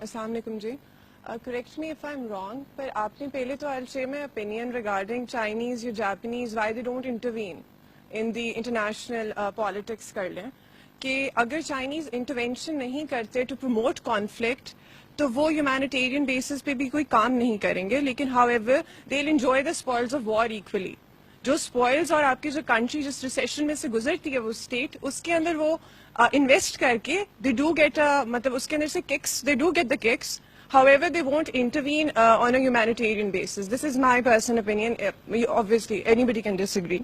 السلام علیکم جی. Correct me if I'm wrong, پر آپ نے پہلے تو I'll share my opinion regarding Chinese یا Japanese why they don't intervene in the international politics کر لیں کہ اگر چائنیز انٹروینشن نہیں کرتے ٹو پروموٹ کانفلکٹ تو وہ ہیومینیٹیرین بیسس پہ بھی کوئی کام نہیں کریں گے, لیکن however they will enjoy the spoils of war equally. جو اسپوائلز اور آپ کی جو کنٹری جس ریسیشن میں سے گزرتی ہے وہ اسٹیٹ, اس کے اندر وہ انویسٹ کر کے دے ڈو گیٹ مطلب اس کے اندر سے kicks, they do get the kicks. However, they won't intervene on a humanitarian basis. This is my personal opinion. Obviously, anybody can disagree.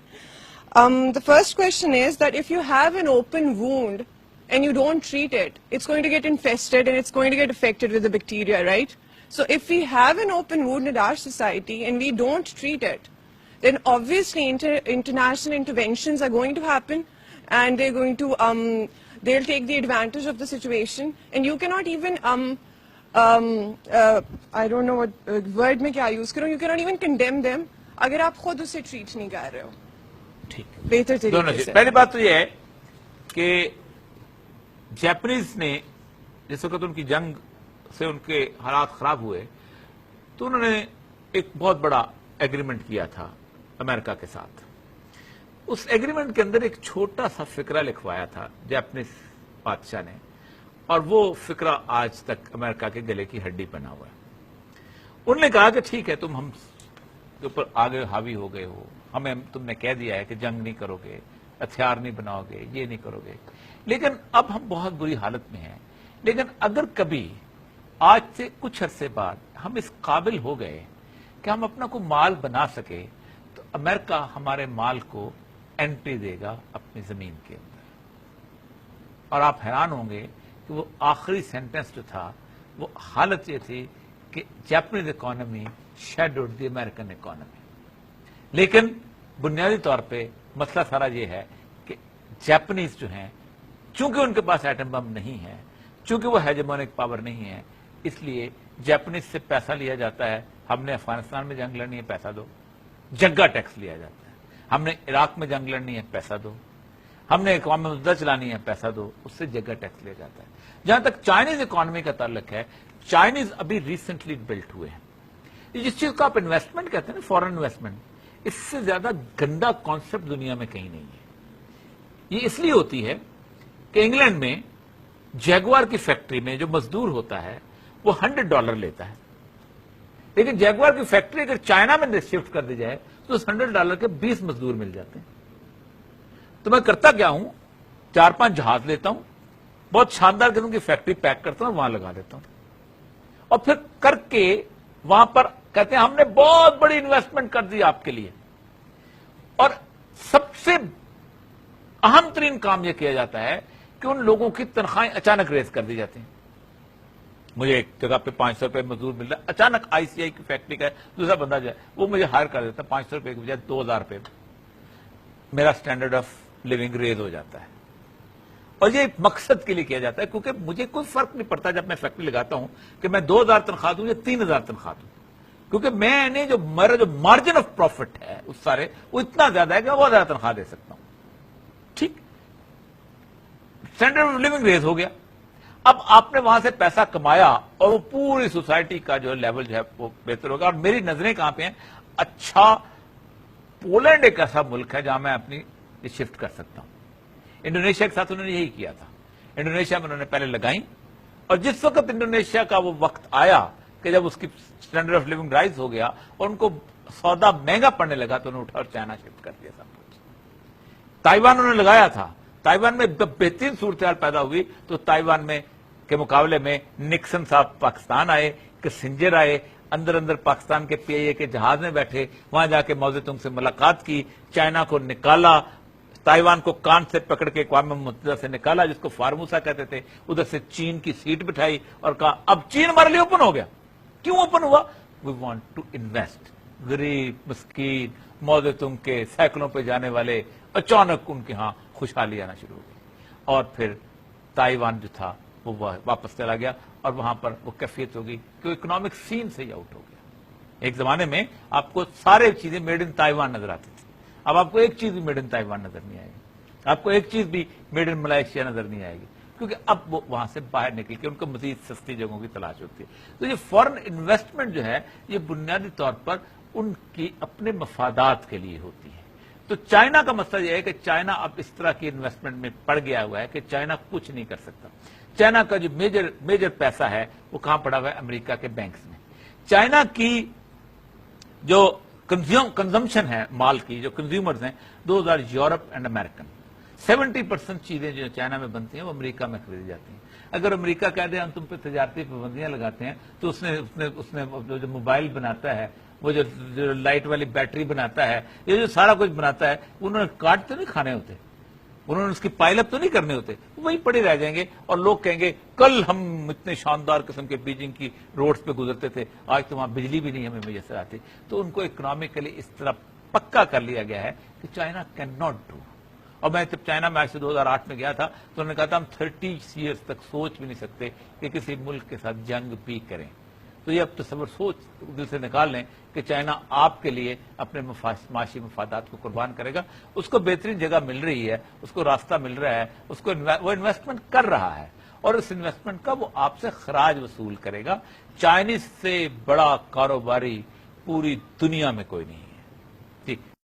The first question is that if you have an open wound and you don't treat it, it's going to get infested and it's going to get affected with the bacteria, right? So if we have an open wound in our society and we don't treat it, then obviously international interventions are going to happen and they're going to, they'll take the advantage of the situation. And you cannot even, I don't know what word میں کیا use کروں, you cannot even condemn them اگر آپ خود اسے treat نہیں کر رہے ہو. ٹھیک, بہتر طریقے سے. پہلی بات تو یہ ہے کہ جیپنیز نے جس وقت ان کی جنگ سے ان کے حالات خراب ہوئے تو انہوں نے ایک بہت بڑا ایگریمنٹ کیا تھا امریکہ کے ساتھ. اس ایگریمنٹ کے اندر ایک چھوٹا سا فقرہ لکھوایا تھا جیپنیز بادشاہ نے, اور وہ فقرہ آج تک امریکہ کے گلے کی ہڈی بنا ہوا ہے. انہوں نے کہا کہ ٹھیک ہے تم ہم کے اوپر آگے حاوی ہو گئے ہو, ہمیں تم نے کہہ دیا ہے کہ جنگ نہیں کرو گے, ہتھیار نہیں بناؤ گے, یہ نہیں کرو گے, لیکن اب ہم بہت بری حالت میں ہیں. لیکن اگر کبھی آج سے کچھ عرصے بعد ہم اس قابل ہو گئے کہ ہم اپنا کوئی مال بنا سکے تو امریکہ ہمارے مال کو انٹری دے گا اپنی زمین کے اندر. اور آپ حیران ہوں گے کہ وہ آخری سینٹنس جو تھا وہ حالت یہ تھی کہ جاپنیز اکانومی شیڈوڈ دی امریکن اکانومی. لیکن بنیادی طور پہ مسئلہ سارا یہ ہے کہ جاپنیز جو ہیں چونکہ ان کے پاس ایٹم بم نہیں ہے, چونکہ وہ ہیجمونک پاور نہیں ہے, اس لیے جاپنیز سے پیسہ لیا جاتا ہے. ہم نے افغانستان میں جنگ لڑنی ہے, پیسہ دو. جگہ ٹیکس لیا جاتا ہے. ہم نے عراق میں جنگ لڑنی ہے, پیسہ دو. ہم نے اقوام متحدہ چلانی ہے, پیسہ دو. اس سے جگہ ٹیکس لیا جاتا ہے. جہاں تک چائنیز اکانومی کا تعلق ہے, چائنیز ابھی ریسنٹلی بلٹ ہوئے ہیں. جس چیز کو آپ انویسٹمنٹ کہتے ہیں نا, فورن انویسٹمنٹ, اس سے زیادہ گندا کانسیپٹ دنیا میں کہیں نہیں ہے. یہ اس لیے ہوتی ہے کہ انگلینڈ میں جیگوار کی فیکٹری میں جو مزدور ہوتا ہے وہ $100 لیتا ہے, لیکن جیگوار کی فیکٹری اگر چائنا میں شفٹ کر دی جائے تو اس $100 کے 20 مزدور مل جاتے ہیں. تو میں کرتا کیا ہوں, 4-5 جہاز لیتا ہوں, بہت شاندار قسم کی فیکٹری پیک کرتا ہوں, وہاں لگا دیتا ہوں, اور پھر کر کے وہاں پر کہتے ہیں ہم نے بہت بڑی انویسٹمنٹ کر دی آپ کے لیے. اور سب سے اہم ترین کام یہ کیا جاتا ہے کہ ان لوگوں کی تنخواہیں اچانک ریز کر دی جاتی ہیں. مجھے ایک جگہ پہ $500 مزدور مل رہا ہے, اچانک ICI کی فیکٹری کا دوسرا بندہ جو ہے وہ مجھے ہائر کر دیتا ہے $500 کی بجائے $2000. میرا اسٹینڈرڈ آف لیونگ ریز ہو جاتا ہے. اور یہ مقصد کے لیے کیا جاتا ہے کیونکہ مجھے کوئی فرق نہیں پڑتا جب میں فیکٹری لگاتا ہوں کہ میں 2000 تنخواہ دوں یا 3000 تنخواہ دوں, کیونکہ میں نے جو میرا مارجن آف پروفٹ ہے اس سارے وہ اتنا زیادہ ہے کہ میں بہت زیادہ تنخواہ دے سکتا ہوں. ٹھیک, اسٹینڈرڈ آف لیونگ ریز ہو گیا. اب آپ نے وہاں سے پیسہ کمایا اور وہ پوری سوسائٹی کا جو لیول جو ہے وہ بہتر ہوگا. اور میری نظریں کہاں پہ ہیں, اچھا پولینڈ ایک ایسا ملک ہے جہاں میں اپنی شفٹ کر سکتا ہوں. انڈونیشیا کے ساتھ انہوں نے یہی کیا تھا. انڈونیشیا میں انہوں نے پہلے لگائی, اور جس وقت انڈونیشیا کا وہ وقت آیا کہ جب اس کی اسٹینڈرڈ آف لیونگ رائز ہو گیا اور ان کو سودا مہنگا پڑنے لگا تو انہوں نے اٹھا اور چائنا شفٹ کر دیا سب کچھ. تائیوان انہوں نے لگایا تھا. تائیوان میں جب بہترین صورتحال پیدا ہوئی تو تائیوان میں کے مقابلے میں نکسن صاحب پاکستان آئے, کسنجر آئے, اندر پاکستان کے PIA کے جہاز میں بیٹھے, وہاں جا کے ماؤ زے تونگ سے ملاقات کی, چائنا کو نکالا, تائیوان کو کان سے پکڑ کے اقوام متحدہ سے نکالا جس کو فارموسا کہتے تھے, ادھر سے چین کی سیٹ بٹھائی اور کہا اب چین ہمارے لیے اوپن ہو گیا. کیوں اوپن ہوا؟ We want to invest. غریب مسکین ماؤ زے تونگ کے سائیکلوں پہ جانے والے اچانک ان کے ہاں خوشحالی آنا شروع ہو گئی, اور پھر تائیوان جو تھا وہ واپس چلا گیا اور وہاں پر وہ کیفیت ہو گئی کہ وہ اکنامک سین سے ہی آؤٹ ہو گیا. ایک زمانے میں آپ کو سارے چیزیں میڈ ان تائیوان نظر آتی تھی, اب آپ کو ایک چیز بھی میڈ ان تائیوان نظر نہیں آئے گی, آپ کو ایک چیز بھی میڈ ان ملائیشیا نظر نہیں آئے گی. کیونکہ اب وہ وہاں سے باہر نکل کے ان کو مزید سستی جگہوں کی تلاش ہوتی ہے. تو یہ فورن انویسٹمنٹ جو ہے یہ بنیادی طور پر ان کی اپنے مفادات کے لیے ہوتی ہے. تو چائنا کا مسئلہ یہ ہے کہ چائنا اب اس طرح کی انویسٹمنٹ میں پڑ گیا ہوا ہے کہ چائنا کچھ نہیں کر سکتا. چائنا کا جو میجر پیسہ ہے وہ کہاں پڑا ہوا ہے؟ امریکہ کے بینکس میں. چائنا کی جو کنزمپشن ہے مال کی، جو کنزیومرز ہیں، those are Europe and American. 70% چیزیں جو چائنا میں بنتی ہیں وہ امریکہ میں خریدی جاتی ہیں. اگر امریکہ کہہ دے ہم تم پہ تجارتی پابندیاں لگاتے ہیں تو اس نے جو موبائل بناتا ہے، وہ جو لائٹ والی بیٹری بناتا ہے، یہ جو سارا کچھ بناتا ہے، انہوں نے کاٹ تو نہیں کھانے ہوتے، انہوں نے اس کی پائل اپ تو نہیں کرنے ہوتے، وہی پڑے رہ جائیں گے اور لوگ کہیں گے کل ہم اتنے شاندار قسم کے بیجنگ کی روڈز پہ گزرتے تھے، آج تو وہاں بجلی بھی نہیں ہمیں میسر آتی. تو ان کو اکنامکلی اس طرح پکا کر لیا گیا ہے کہ چائنا کین ناٹ ڈو. اور میں جب چائنا میں 2008 میں گیا تھا تو انہوں نے کہا تھا ہم 30 ایئرز تک سوچ بھی نہیں سکتے کہ کسی ملک کے ساتھ جنگ بھی کریں. تو یہ اب تصور سوچ دل سے نکال لیں کہ چائنا آپ کے لیے اپنے معاشی مفادات کو قربان کرے گا. اس کو بہترین جگہ مل رہی ہے، اس کو راستہ مل رہا ہے، اس کو وہ انویسٹمنٹ کر رہا ہے اور اس انویسٹمنٹ کا وہ آپ سے خراج وصول کرے گا. چائنیز سے بڑا کاروباری پوری دنیا میں کوئی نہیں ہے.